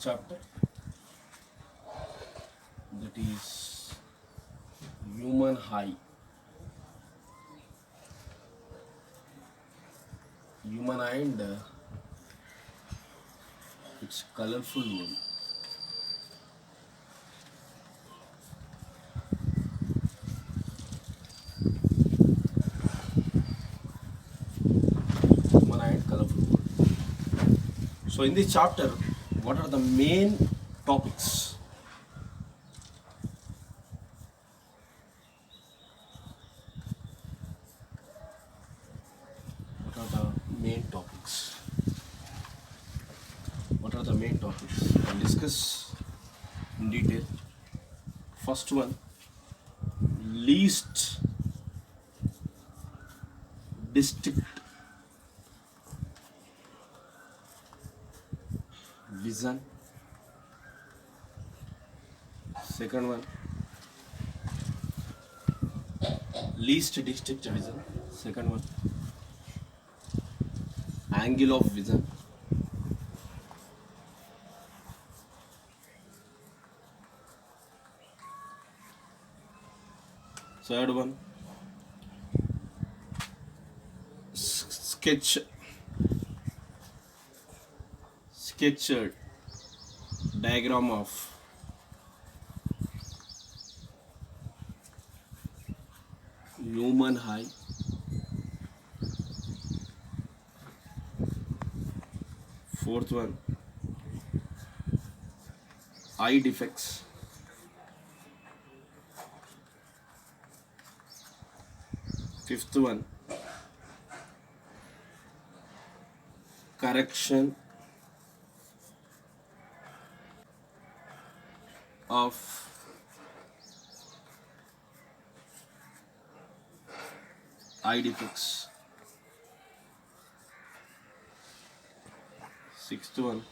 chapter, that is human eye. Human eye and its colorful world. Human eye and colorful world. So in this chapter, what are the main topics? What are the main topics? What are the main topics? I'll discuss in detail. First one, least distinct vision. Second one, least distinct vision. Second one, angle of vision. Third one, sketched diagram of human eye. Fourth one, eye defects. Fifth one, correction of eye defects. Sixth one,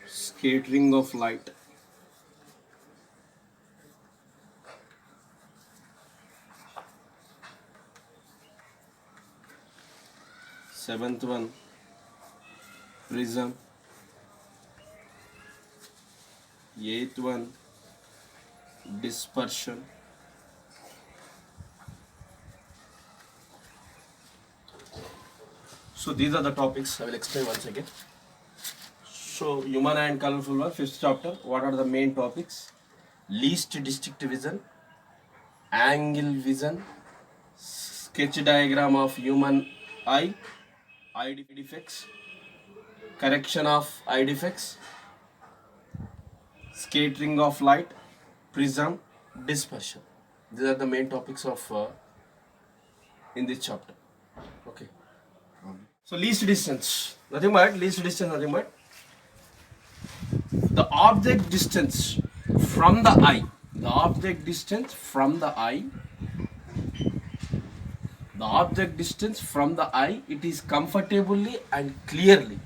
scattering of light. Seventh one, prism. Eighth one, dispersion. So these are the topics. I will explain once again. So human eye and colorful world, fifth chapter. What are the main topics? Least distinct vision, angle vision, sketch diagram of human eye, eye defects, correction of eye defects, scattering of light, prism, dispersion. These are the main topics of in this chapter. Okay. So least distance, nothing but the object distance from the eye. The object distance from the eye. The object distance from the eye. It is comfortably and clearly.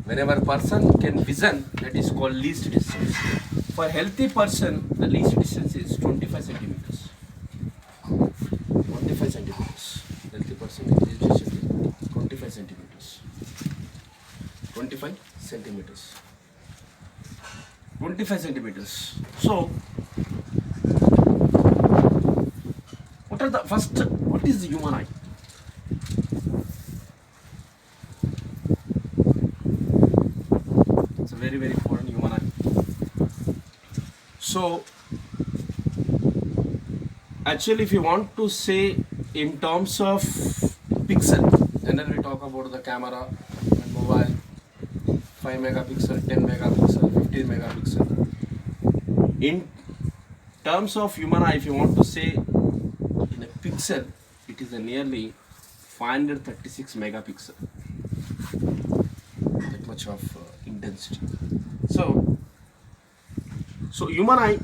Whenever person can vision, that is called least distance. For healthy person, the least distance is 25 centimeters. 25 centimeters. Healthy person is least distance 25 centimeters. 25 centimeters. 25 centimeters. So, what is the human eye? It's a very, very important human eye. So, actually, if you want to say in terms of pixel, generally we talk about the camera and mobile, 5 megapixel, 10 megapixel, 15 megapixel. In terms of human eye, if you want to say in a pixel, it is a nearly 536 megapixel. That much of intensity. So human eye,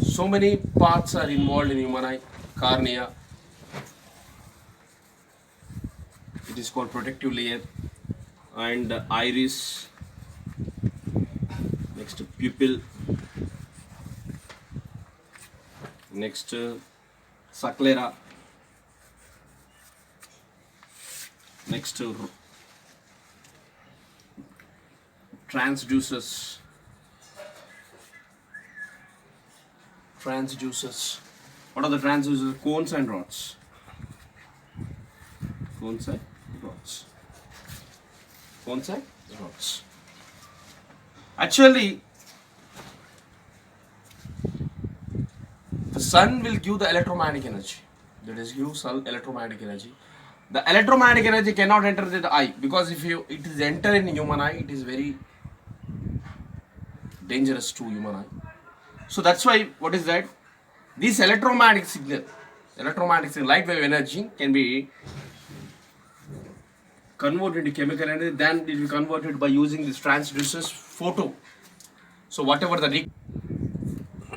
so many parts are involved in human eye. Cornea, it is called protective layer, and iris, next pupil, next sclera, Next to transducers. Transducers. What are the transducers? Cones and rods. Cones and rods. Cones and rods. Actually, the sun will give the electromagnetic energy. That is, give sun electromagnetic energy. The electromagnetic energy cannot enter the eye, because if it is enter in human eye, it is very dangerous to human eye. So that's why, what is that? This electromagnetic signal, light wave energy can be converted into chemical energy. Then it will be converted by using this transducers photo. So whatever the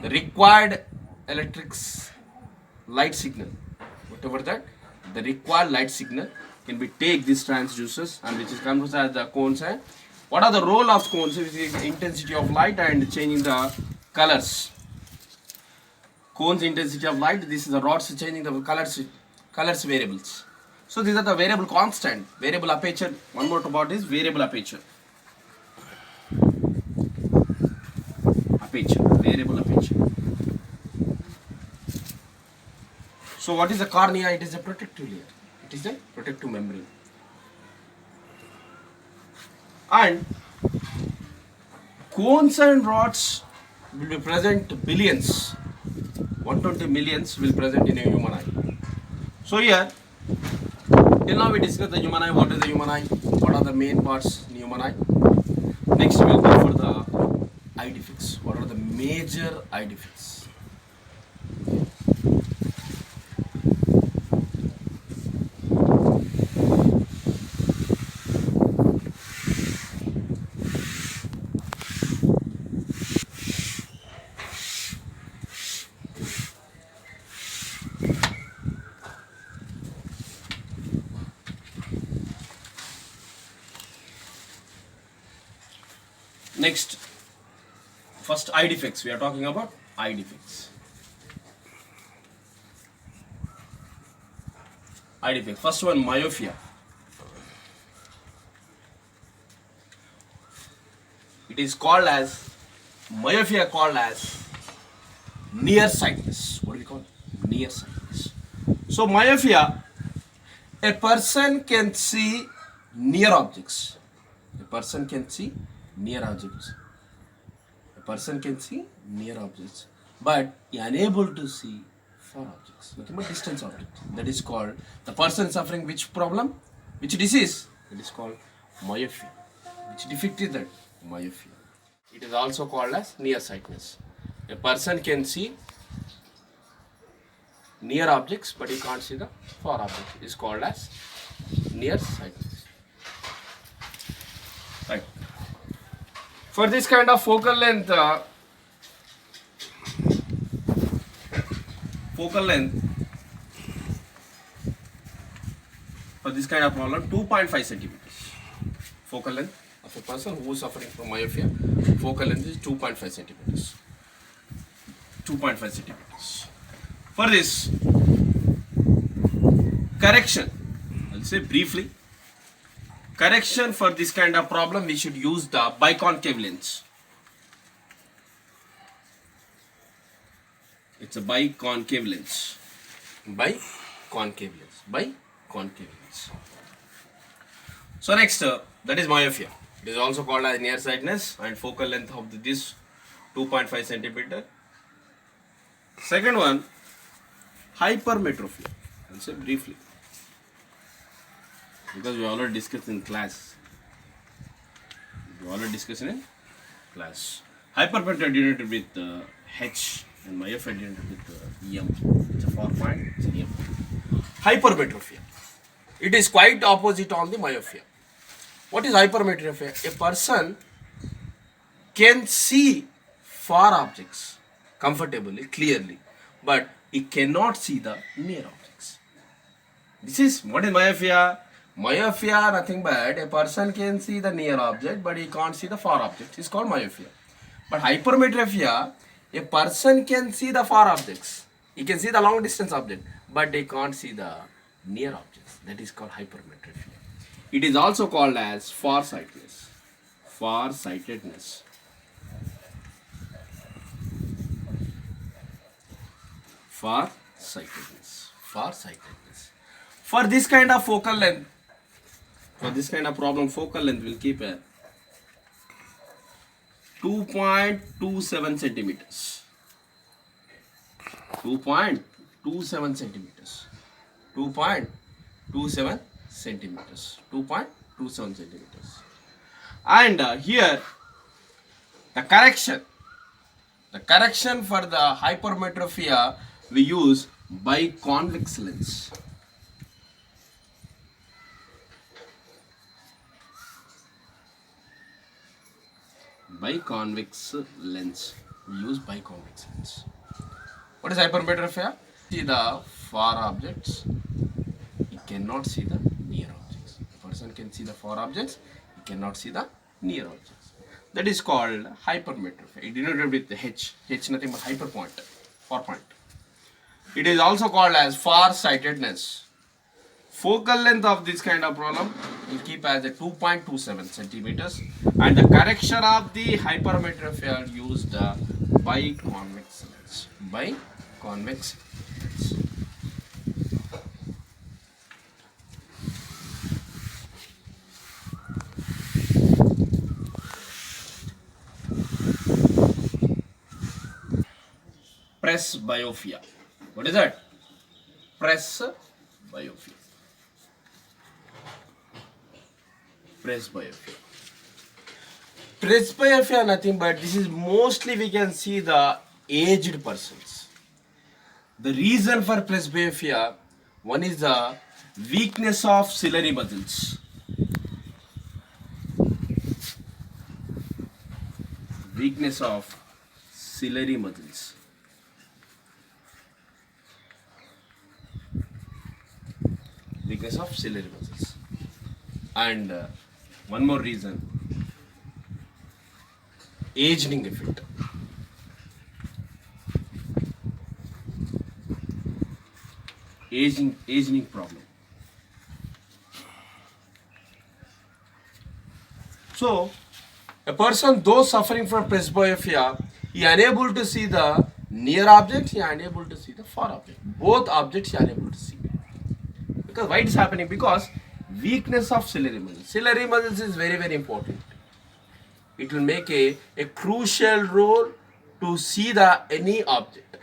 required electrics light signal, whatever that, the required light signal can be take these transducers, and which is comes as the cones. And what are the role of cones? Which is intensity of light and changing the colors. Cones intensity of light. This is the rods changing the colors variables. So these are the variable constant, variable aperture. One more about is variable aperture. Variable aperture. So what is the cornea? It is a protective layer. It is a protective membrane. And cones and rods will be present billions. 120 millions will present in a human eye. So here, till now we discussed the human eye. What is the human eye? What are the main parts in human eye? Next we will go for the eye defects. What are the major eye defects? Next, first eye defects. We are talking about eye defects. Eye defects. First one, myopia. It is called as myopia, called as nearsightedness. What do we call it? Nearsightedness. So myopia, a person can see near objects. A person can see near objects. A person can see near objects, but he is unable to see far objects. Nothing but distance objects. That is called, the person suffering which problem, which disease? That is called myopia. Which defect is that? Myopia. It is also called as nearsightedness. A person can see near objects, but he can't see the far objects. It is called as nearsightedness. Right. For this kind of focal length, for this kind of problem, 2.5 centimeters. Focal length of a person who is suffering from myopia, focal length is 2.5 centimeters. 2.5 centimeters. For this correction, I'll say briefly. Correction for this kind of problem, we should use the biconcave lens. It's a biconcave lens. Biconcave lens. So next, that is myopia. It is also called as nearsightedness, and focal length of this 2.5 centimeter. Second one, hypermetropia. I'll say briefly, because we already discussed in class. Hypermetropia denoted with H, and myopia denoted with M. It's a 4 point, it's an M. Hypermetropia. It is quite opposite on the myopia. What is hypermetropia? A person can see far objects comfortably, clearly, but he cannot see the near objects. This is what is myopia. Myopia, nothing but a person can see the near object, but he can't see the far object. It's called myopia. But hypermetropia, a person can see the far objects. He can see the long distance object, but they can't see the near objects. That is called hypermetropia. It is also called as farsightedness. Farsightedness. Farsightedness. Farsightedness. For this kind of focal length, for this kind of problem, focal length will keep a 2.27 centimeters. 2.27 centimeters. 2.27 centimeters. 2.27 centimeters. And here the correction for the hypermetropia we use biconvex lens. Biconvex lens. We use biconvex lens. What is hypermetropia? See the far objects. He cannot see the near objects. The person can see the far objects. He cannot see the near objects. That is called hypermetropia. It denoted with the H. H nothing but hyper point, far point. It is also called as farsightedness. Focal length of this kind of problem will keep as a 2.27 centimeters, and the correction of the hypermetropia used biconvex lens. Biconvex lens. Presbyopia. What is that? Presbyopia. Presbyopia. Presbyopia nothing but this is mostly we can see the aged persons. The reason for presbyopia, one is the weakness of ciliary muscles. Weakness of ciliary muscles. Weakness of ciliary muscles. And one more reason, aging effect. Aging problem. So a person though suffering from presbyopia, he unable to see the near objects, he unable to see the far object. Both objects he unable to see. Because why it is happening? Because weakness of ciliary muscles. Ciliary muscles is very, very important. It will make a crucial role to see the any object.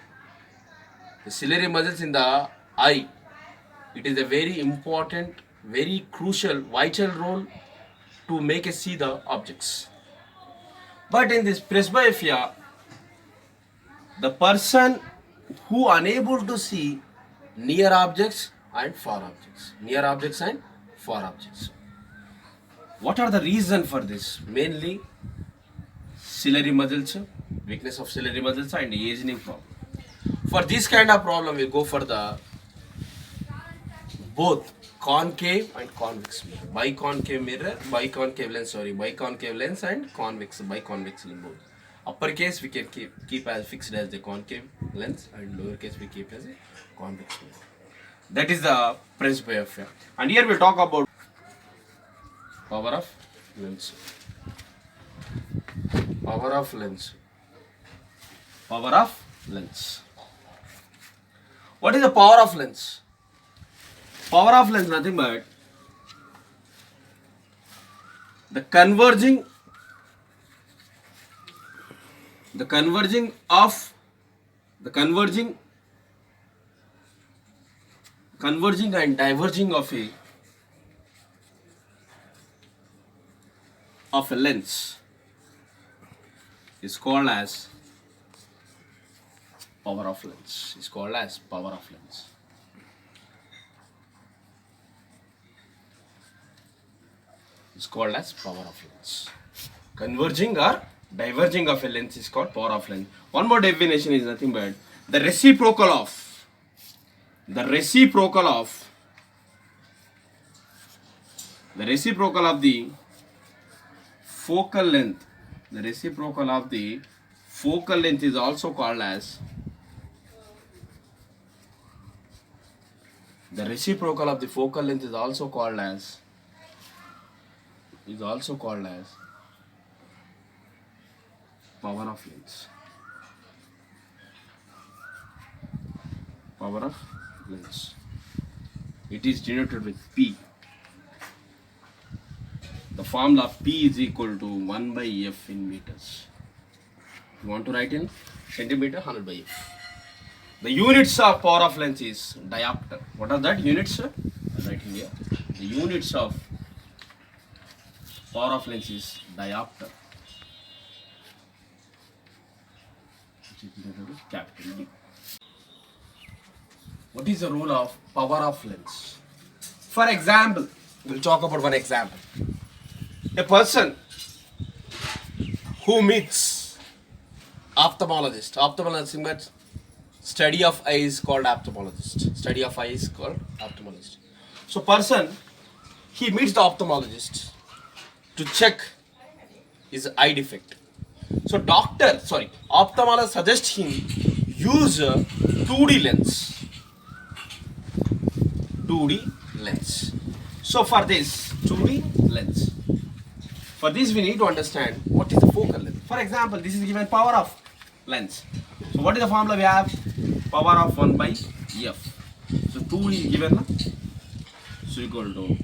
The ciliary muscles in the eye, it is a very important, very crucial, vital role to make us see the objects. But in this presbyopia, the person who unable to see near objects and far objects. Near objects and far objects. What are the reason for this? Mainly ciliary muscles, weakness of ciliary muscles and aging problem. For this kind of problem, we go for the both concave and convex mirror. Biconcave mirror, biconcave lens and convex, biconvex lens both. Upper case we can keep as fixed as the concave lens, and lower case we keep as a convex mirror. That is the presbyopia. And here we talk about power of lens. Power of lens. Power of lens. What is the power of lens? Power of lens nothing but the converging and diverging of a lens is called as power of lens. Is called as power of lens. Is called as power of lens. Converging or diverging of a lens is called power of lens. One more definition is nothing but the reciprocal of the focal length. The reciprocal of the focal length is also called as is also called as power of lens. Power of lens. It is denoted with P. The formula P is equal to 1 by F in meters. You want to write in centimeter, 100 by F. The units of power of lens is diopter. What are that units? I'm writing here. The units of power of lens is diopter. Which is denoted with capital D. What is the role of power of lens? For example, we'll talk about one example. A person who meets ophthalmologist. Ophthalmologist means study of eye is called ophthalmologist. Study of eye is called ophthalmologist. So person, he meets the ophthalmologist to check his eye defect. So ophthalmologist suggests him use a 2D lens. 2D lens. So for this 2D lens, for this we need to understand what is the focal length. For example, this is given power of lens. So what is the formula we have? Power of 1 by F. So 2 is given, so equal to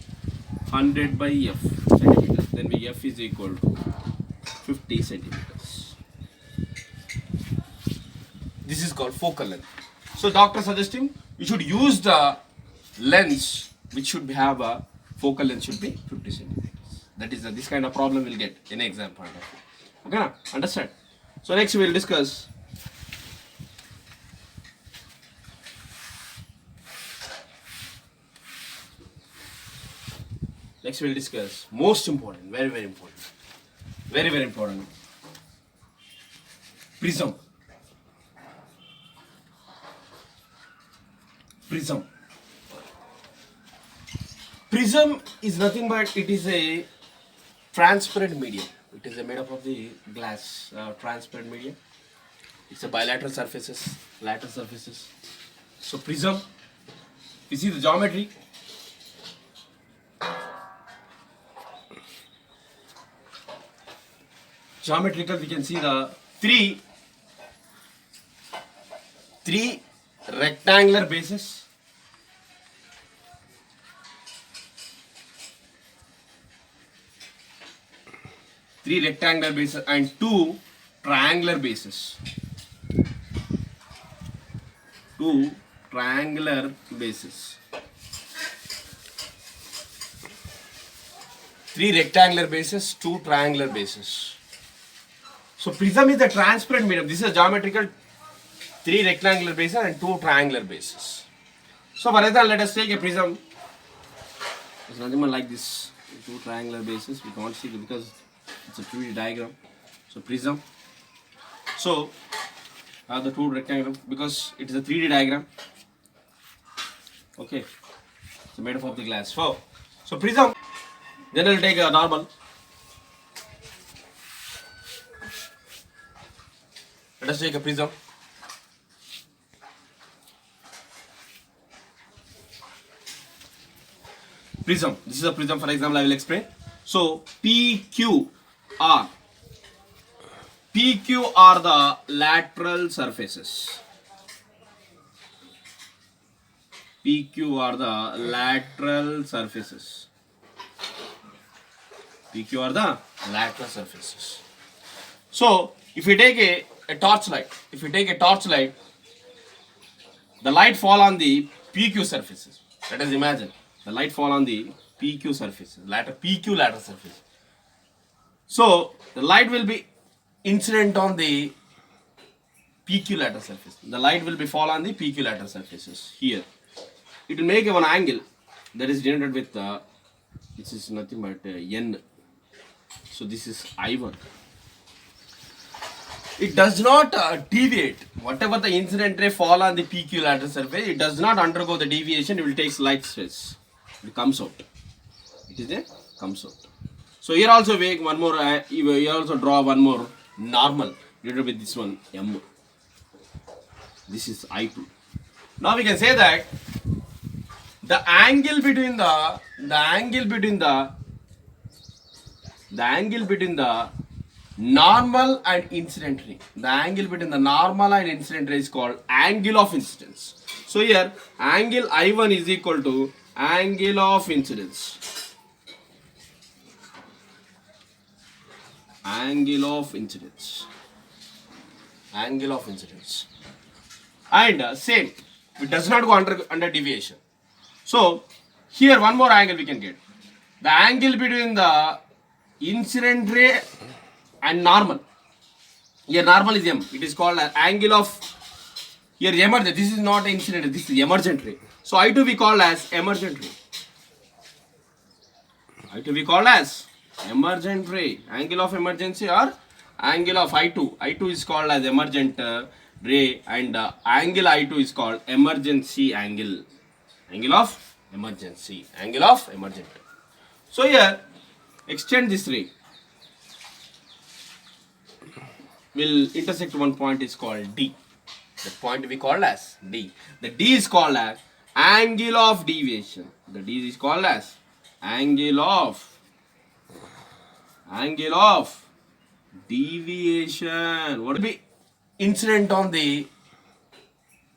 100 by F centimeters. Then F is equal to 50 centimeters. This is called focal length. So doctor suggesting you should use the lens which should have a focal length should be 50 centimeters. That is this kind of problem we'll get in exam point of view. Okay, now understand. So next we will discuss most important, very important, prism. Prism is nothing but it is a transparent medium. It is made up of the glass, transparent medium. It's a bilateral surfaces, lateral surfaces. So prism, you see the geometry. Geometrical, we can see the three rectangular bases. Three rectangular bases and two triangular bases. Two triangular bases. Three rectangular bases, two triangular bases. So prism is the transparent medium. This is a geometrical three rectangular bases and two triangular bases. So for example, let us take a prism. It's nothing but like this. Two triangular bases. We can't see it because it's a 3D diagram. So prism. So I have the two rectangular because it is a 3D diagram. Okay. It's made up of the glass. So prism. Then I'll take a normal. Let us take a prism. Prism. This is a prism. For example, I will explain. So PQ are the lateral surfaces. PQ are the lateral surfaces. PQ are the lateral surfaces. So if you take a torchlight, the light fall on the PQ surfaces. Let us imagine the light fall on the PQ surfaces, PQ lateral surface. So the light will be incident on the PQ lateral surface. The light will be fall on the PQ lateral surfaces here. It will make one angle that is denoted with this is nothing but N. So this is I1. It does not deviate. Whatever the incident ray fall on the PQ lateral surface, it does not undergo the deviation. It will take light stress. It comes out. Comes out. So here also make one more. Here also draw one more normal. Denoted with this one M. This is I2. Now we can say that the angle between the the angle between the normal and incident ray. The angle between the normal and incident ray is called angle of incidence. So here angle I1 is equal to angle of incidence. Angle of incidence. Angle of incidence. And same, it does not go under deviation. So here one more angle we can get. The angle between the incident ray and normal. Here normal is M. It is called an angle of, here emergent. This is not incident, this is emergent ray. So I2 we call as emergent ray. I2 we call as emergent ray. Angle of emergency or angle of I2. I2 is called as emergent ray, and angle I2 is called emergency angle. Angle of emergency. Angle of emergent. So here extend this ray. Will intersect one point is called D. The point we call as D. The D is called as angle of deviation. The D is called as angle of deviation. What will be incident on the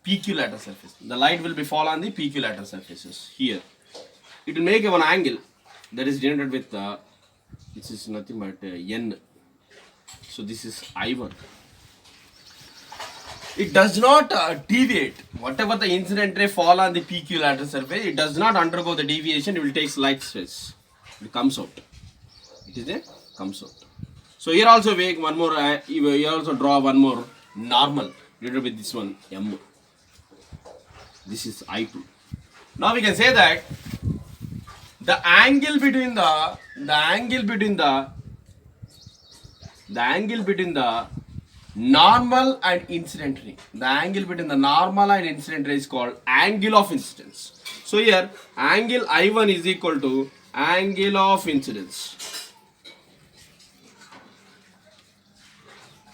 PQ lateral surface? The light will be fall on the PQ lateral surfaces. Here it will make one angle that is denoted with this is nothing but N. So this is I1. It does not deviate. Whatever the incident ray fall on the PQ lateral surface, it does not undergo the deviation. It will take slight stress. It comes out. It is a comes out. So here also make one more. Here also draw one more normal denoted with this one M. This is I2. Now we can say that the angle between the normal and incident ray. The angle between the normal and incident ray is called angle of incidence. So here angle I1 is equal to angle of incidence.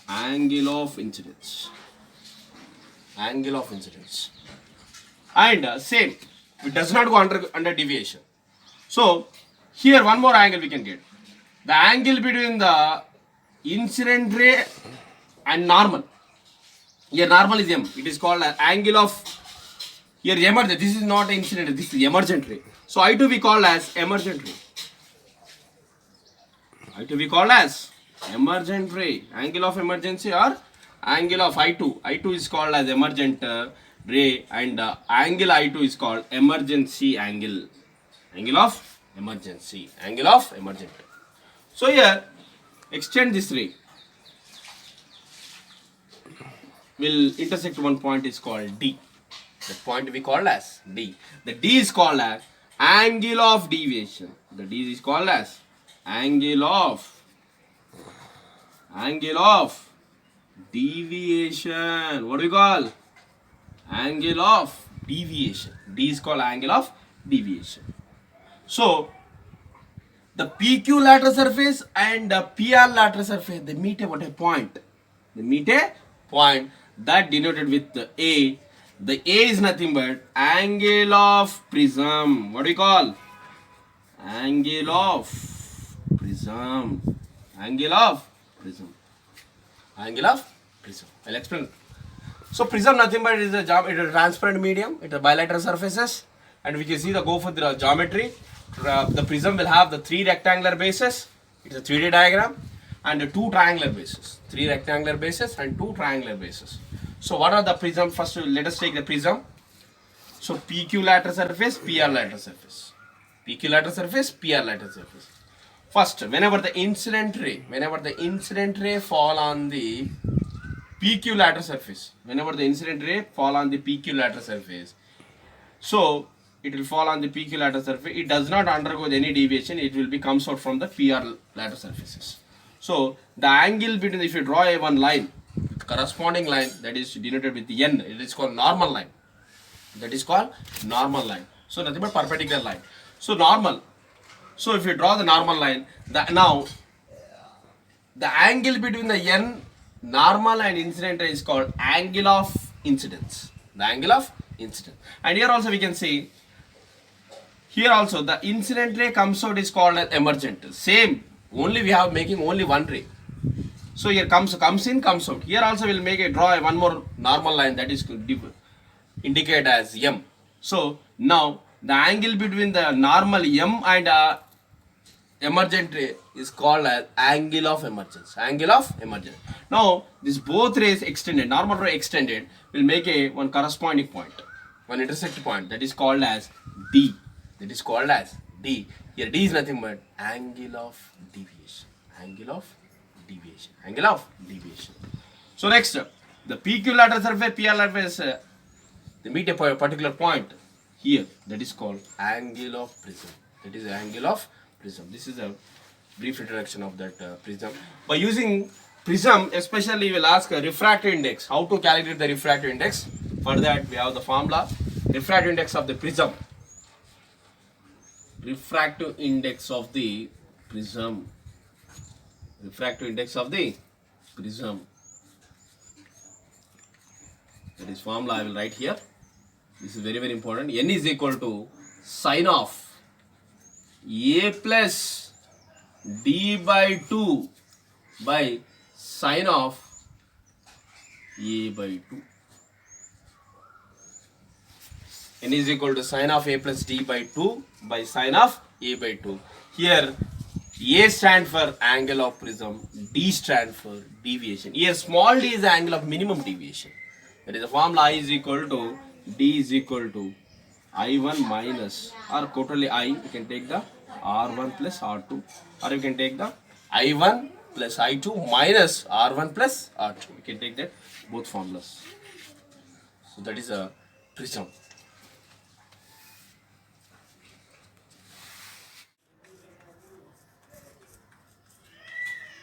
Angle of incidence. Angle of incidence. And same, it does not go under deviation. So here one more angle we can get. The angle between the incident ray and normal. Here normal is M. It is called an angle of, here emergent. This is not incident, this is emergent ray. So I2 we call as emergent ray. I2 we call as emergent ray. Angle of emergency or angle of I2. I2 is called as emergent ray, and angle I2 is called emergency angle. Angle of emergency. Angle of emergent. So here extend this ray. Will intersect one point is called D. The point we call as D. The D is called as angle of deviation. The D is called as angle of deviation. What do we call? Angle of deviation. D is called angle of deviation. So the PQ lateral surface and the PR lateral surface, they meet at a point. They meet a point that denoted with the A. The A is nothing but angle of prism. What do we call? Angle of prism. Angle of prism. Angle of prism. I'll explain. So prism nothing but it is a transparent medium. It is bilateral surfaces, and we can see the go for the geometry. The prism will have the 3 rectangular bases. It's a 3D diagram, and the 2 triangular bases. 3 rectangular bases and 2 triangular bases. So what are the prism? First let us take the prism. So PQ lateral surface, PR lateral surface. PQ lateral surface, PR lateral surface. First, whenever the incident ray fall on the PQ lateral surface, so it will fall on the PQ lateral surface. It does not undergo any deviation. It will be comes out from the PR lateral surfaces. So the angle between, if you draw a one line, corresponding line that is denoted with the N, it is called normal line. That is called normal line. So nothing but perpendicular line. So normal. So if you draw the normal line, now the angle between the N normal and incident ray is called angle of incidence. The angle of incidence. And here also we can see, here also the incident ray comes out is called as emergent. Same. Only we have making only one ray. So here comes in, comes out. Here also we'll make draw one more normal line, that is indicate as M. So now the angle between the normal M and emergent ray is called as angle of emergence. Angle of emergence. Now this both rays extended, normal ray extended, will make one corresponding point, one intersect point, that is called as D. That is called as D. Here D is nothing but angle of deviation. Angle of deviation. Angle of deviation. So next, the PQ lateral surface, PR lateral surface, they meet a particular point here. That is called angle of prism. That is the angle of prism. This is a brief introduction of that prism. By using prism, especially we will ask a refractive index. How to calculate the refractive index? For that we have the formula. Refractive index of the prism. Refractive index of the prism. Refractive index of the prism. That is formula I will write here. This is very, very important. N is equal to sine of A plus D by 2 by sine of A by 2. N is equal to sine of A plus D by 2 by sine of A by 2. Here A stands for angle of prism, D stands for deviation. Here small d is the angle of minimum deviation. That is the formula I is equal to D is equal to I1 minus, or totally I, you can take the R1 plus R2, or you can take the I1 plus I2 minus R1 plus R2. You can take that both formulas. So that is a prism.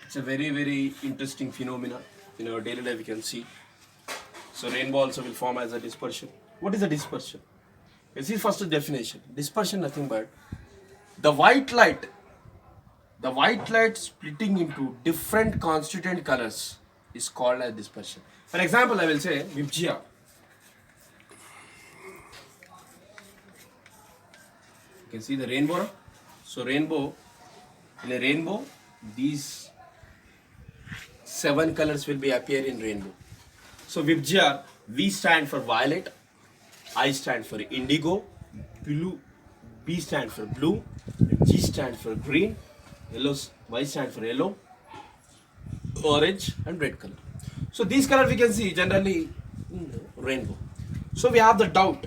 It's a very, very interesting phenomena in our daily life we can see. So rainbow also will form as a dispersion. What is a dispersion? You see first definition. Dispersion nothing but the white light splitting into different constituent colors is called as dispersion. For example, I will say Vibgya. You can see the rainbow. So rainbow, in a rainbow, these 7 colors will be appear in rainbow. So Vibgya, V stand for violet, I stand for indigo, blue, B stand for blue, G stand for green, yellow, Y stand for yellow, orange and red color. So these colors we can see generally in the rainbow. So we have the doubt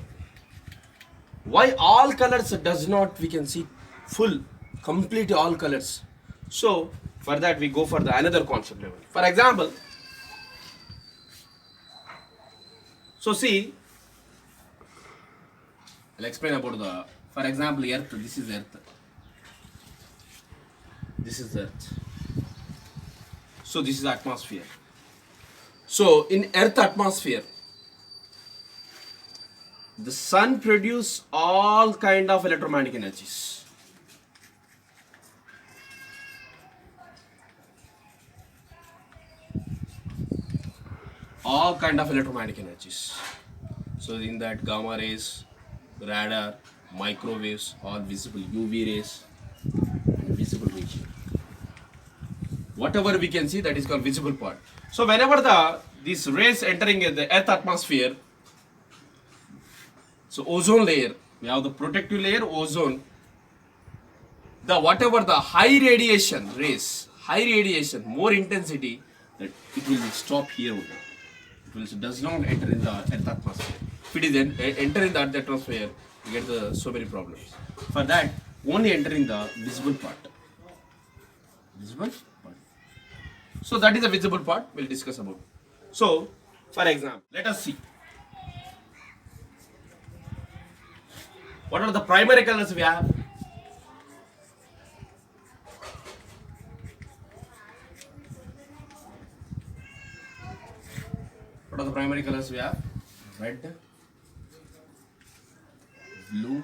why all colors does not we can see full, complete all colors. So for that we go for the another concept level. For example, so see, I'll explain about the, for example, earth. This is earth. This is earth. So this is atmosphere. So in earth atmosphere, the sun produce all kind of electromagnetic energies. All kind of electromagnetic energies. So in that gamma rays, radar, microwaves, all visible, UV rays, visible region. Whatever we can see, that is called visible part. So whenever these rays entering the earth atmosphere, so ozone layer, we have the protective layer, ozone. The whatever the high radiation rays, high radiation, more intensity, that it will stop here only. It does not enter in the earth atmosphere. If it is enter in the earth atmosphere, you get so many problems. For that, only entering the visible part. Visible part. So that is the visible part we'll discuss about. So, for example, let us see. What are the primary colors we have? What are the primary colors we have? Red, blue,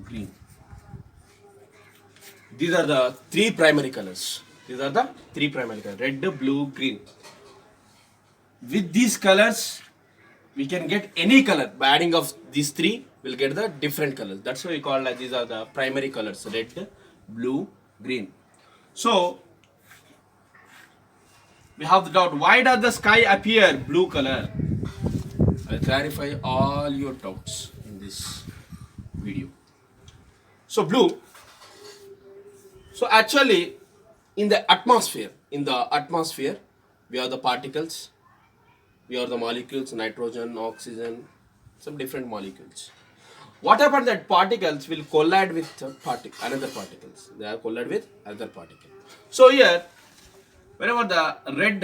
green. These are the 3 primary colors. These are the 3 primary colors. Red, blue, green. With these colors, we can get any color. By adding of these 3, we'll get the different colors. That's why we call like these are the primary colors. Red, blue, green. So we have the doubt, why does the sky appear blue color? I'll clarify all your doubts in this video. So blue, so actually in the atmosphere, we have the particles, we have the molecules, nitrogen, oxygen, some different molecules. What happens that particles will collide with another particles. They are collide with other particle. So here, whenever the red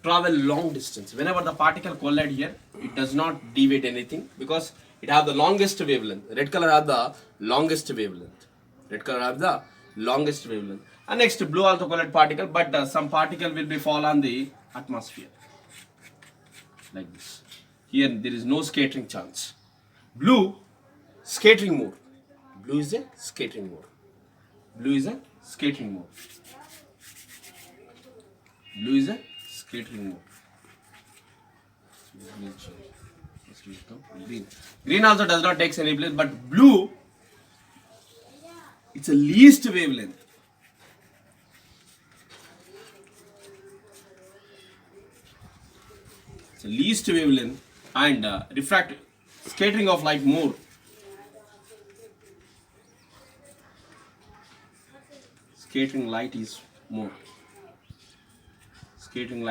travel long distance, whenever the particle collide here, it does not deviate anything because it have the longest wavelength. Red color have the longest wavelength. And next, blue also collide particle, but some particle will be fall on the atmosphere like this. Here there is no scattering chance. Blue, scattering mode. Blue is a scattering mode. Blue is a scattering mode. Green also does not take any place, but blue, it's a least wavelength. It's a least wavelength and refractive scattering of light more. Scattering light is more. Scattering.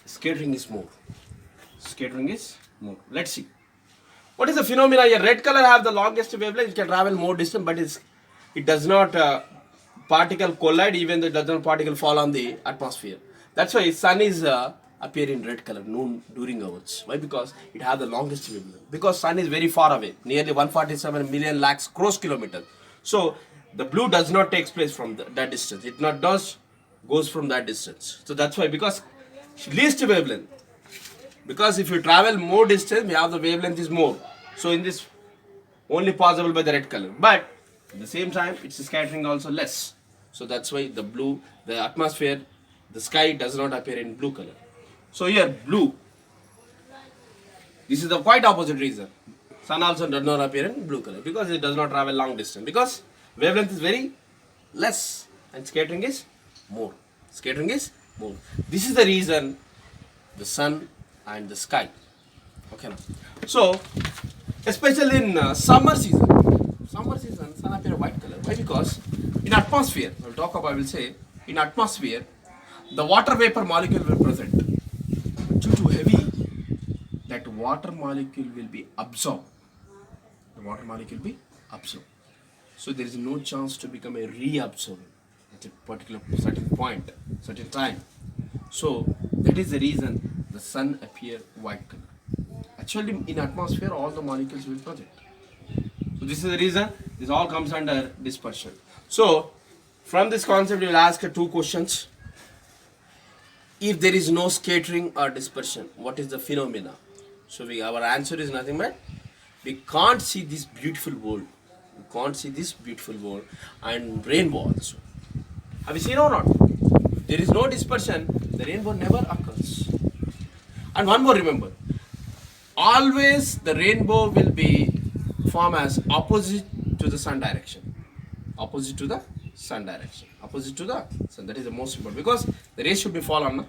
Scattering is more. Let's see. What is the phenomena here? Red color have the longest wavelength, it can travel more distance, but it does not particle collide, even though it does not particle fall on the atmosphere. That's why sun is appear in red color noon during hours. Why? Because it has the longest wavelength. Because sun is very far away, nearly 147 million lakhs gross kilometers. So the blue does not take place from that distance. It not goes from that distance. So that's why, because least wavelength. Because if you travel more distance, we have the wavelength is more. So in this only possible by the red color. But at the same time, its scattering also less. So that's why the atmosphere, the sky does not appear in blue color. So here blue, this is the quite opposite reason. Sun also does not appear in blue color because it does not travel long distance. Because wavelength is very less and scattering is more. This is the reason the sun and the sky. Okay now. So especially in summer season, sun appear white color. Why? Because in atmosphere, I will say in atmosphere, the water vapor molecule will present. Due to heavy, that water molecule will be absorbed. So there is no chance to become a reabsorbent at a particular certain time. So that is the reason the sun appear white color. Actually, in atmosphere, all the molecules will project. So this is the reason. This all comes under dispersion. So from this concept, you will ask two questions. If there is no scattering or dispersion, what is the phenomena? So our answer is nothing but we can't see this beautiful world. And rainbow also. Have you seen or not? If there is no dispersion, the rainbow never occurs. And one more, remember, always the rainbow will be formed as opposite to the sun direction. That is the most important, because the rays should be fallen. No?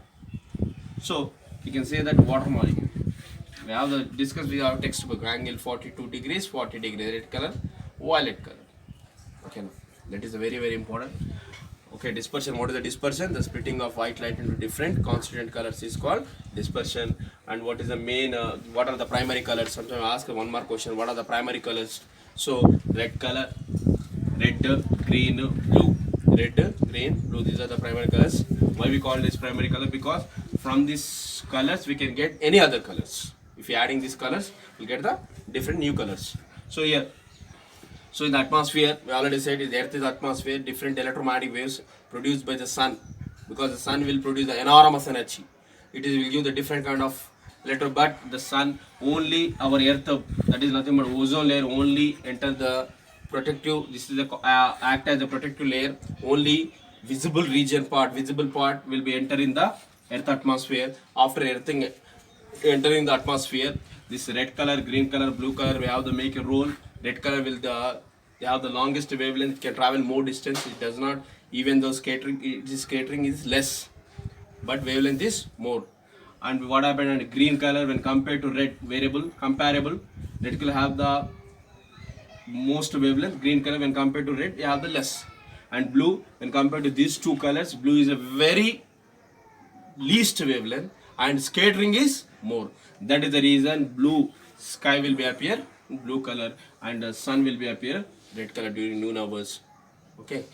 So you can say that water molecule. We have textbook, angle 42 degrees, 40 degrees, red color, violet color. Okay, now that is very, very important. Okay, dispersion. What is the dispersion? The splitting of white light into different constituent colors is called dispersion. And what is the main? What are the primary colors? Sometimes I ask one more question. What are the primary colors? So red color, red, green, blue. These are the primary colors. Why we call this primary color? Because from these colors we can get any other colors. If you are adding these colors, we get the different new colors. So here. So in the atmosphere, we already said the Earth is atmosphere, different electromagnetic waves produced by the sun, because the sun will produce the enormous energy. It will give the different kind of but the sun only, our Earth, that is nothing but ozone layer, only enter the protective, this is the act as a protective layer, only visible part will be enter in the earth atmosphere. After everything entering the atmosphere, this red color, green color, blue color, we have to make a role. Red color will they have the longest wavelength, can travel more distance. It does not, even though scattering is less, but wavelength is more. And what happened in green color when compared to red, variable comparable, red color have the most wavelength, green color when compared to red you have the less, and blue when compared to these two colors, blue is a very least wavelength and scattering is more. That is the reason blue sky will be appear blue color and the sun will be appear red color during noon hours. Okay,